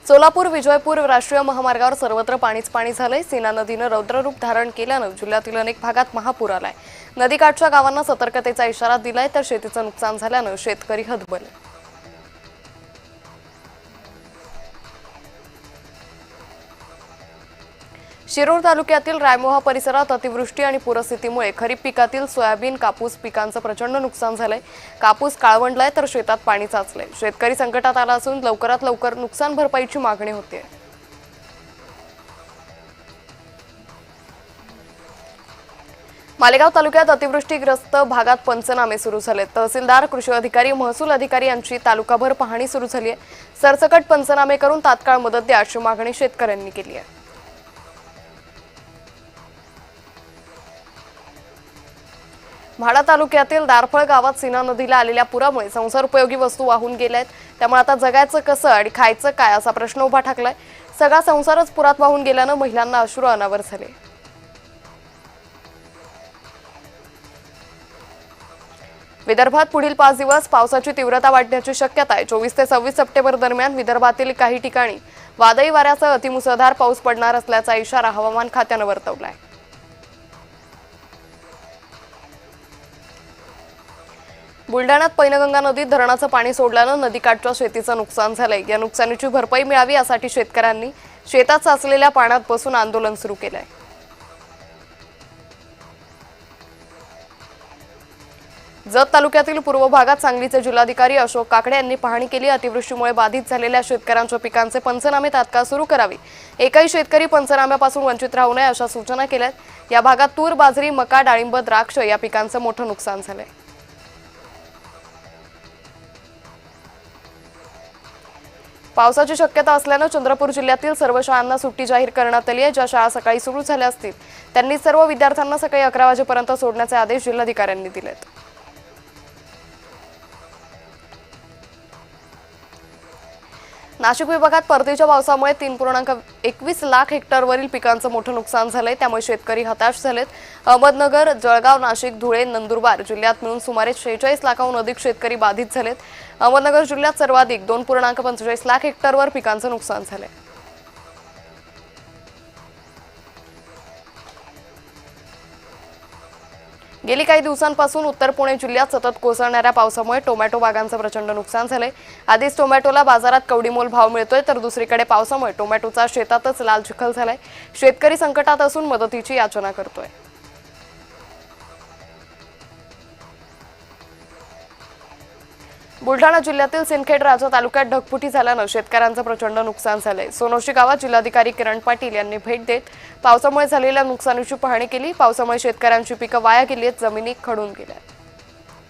सोलापूर विजयपूर राष्ट्रीय महामार्गावर सर्वत्र पाणी झालंय। सीना नदीनं रौद्ररूप धारण केल्यानं जिल्ह्यातील अनेक भागात महापूर आलाय। नदीकाठच्या गावांना सतर्कतेचा इशारा दिलाय, तर शेतीचं नुकसान झाल्यानं शेतकरी हतबल। शिरूर तालुक्यातील रायमोहा परिसरात अतिवृष्टी आणि पूरस्थितीमुळे खरीप पिकातील सोयाबीन, कापूस पिकांचं प्रचंड नुकसान झालंय। कापूस काळवंडलाय तर शेतात पाणी साचलंय। शेतकरी संकटात आला असून लवकरात लवकर नुकसान भरपाईची मागणी होते। मालेगाव तालुक्यात अतिवृष्टीग्रस्त भागात पंचनामे सुरू झालेत। तहसीलदार, कृषी अधिकारी, महसूल अधिकारी यांची तालुकाभर पाहणी सुरू झाली आहे। सरसकट पंचनामे करून तात्काळ मदत द्या अशी मागणी शेतकऱ्यांनी केली आहे। म्हाडा तालुक्यातील दारफळ गावात सीना नदीला आलेल्या पुरामुळे संसारोपयोगी वस्तू वाहून गेल्या आहेत। त्यामुळे आता जगायचं कसं आणि खायचं काय असा प्रश्न उभा ठाकलाय। सगळा संसारच पुरात वाहून गेल्यानं महिलांना अश्रू अनावर झाले। विदर्भात पुढील 5 दिवस पावसाची तीव्रता वाढण्याची शक्यता आहे। 24 ते 26 सप्टेंबर दरम्यान विदर्भातील काही ठिकाणी वादळी वाऱ्यासह अतिमुसळधार पाऊस पडणार असल्याचा इशारा हवामान खात्यानं वर्तवला आहे। बुलढाण्यात पैनगंगा नदीत धरणाचं पाणी सोडल्यानं नदीकाठच्या शेतीचं नुकसान झालंय। या नुकसानीची भरपाई मिळावी यासाठी शेतकऱ्यांनी शेतात साचलेल्या पाण्यात बसून आंदोलन सुरू केलंय। जत तालुक्यातील पूर्व भागात सांगलीचे जिल्हाधिकारी अशोक काकडे यांनी पाहणी केली। अतिवृष्टीमुळे बाधित झालेल्या शेतकऱ्यांच्या पिकांचे पंचनामे तात्काळ सुरू करावे। एकही शेतकरी पंचनाम्यापासून वंचित राहू नये अशा सूचना केल्यात। या भागात तूर, बाजरी, मका, डाळिंब, द्राक्ष या पिकांचं मोठं नुकसान झालंय। पावसाची शक्यता असल्यानं चंद्रपूर जिल्ह्यातील सर्व शाळांना सुट्टी जाहीर करण्यात आली आहे। ज्या शाळा सकाळी सुरू झाल्या असतील त्यांनी सर्व विद्यार्थ्यांना सकाळी 11 वाजेपर्यंत सोडण्याचे आदेश जिल्हाधिकाऱ्यांनी दिलेत। नाशिक विभागात परतीच्या पावसामुळे 3.21 लाख हेक्टरवरील पिकांचं मोठं नुकसान झालंय। त्यामुळे शेतकरी हताश झालेत। अहमदनगर, जळगाव, नाशिक, धुळे, नंदुरबार जिल्ह्यात मिळून सुमारे 46 लाखाहून अधिक शेतकरी बाधित झालेत। अहमदनगर जिल्ह्यात सर्वाधिक 2.45 लाख हेक्टरवर पिकांचं नुकसान झालंय। गेली काही दिवसांपासून उत्तर पुणे जिल्ह्यात सतत कोसळणाऱ्या पावसामुळे टोमॅटो बागांचं प्रचंड नुकसान झालंय। आधीच टोमॅटोला बाजारात कवडीमोल भाव मिळतोय, तर दुसरीकडे पावसामुळे टोमॅटोचा शेतातच लाल चिखल झालाय। शेतकरी संकटात असून मदतीची याचना करतोय। बुलढाणा जिल्ह्यातील सिंदखेड राजा तालुक्यात ढगफुटी झाल्यानं शेतकऱ्यांचं प्रचंड नुकसान झालंय। सोनोशी गावात जिल्हाधिकारी किरण पाटील यांनी भेट देत पावसामुळे झालेल्या नुकसानीची पाहणी केली। पावसामुळे शेतकऱ्यांची पिकं वाया गेली आहेत, जमिनी खडून गेल्या।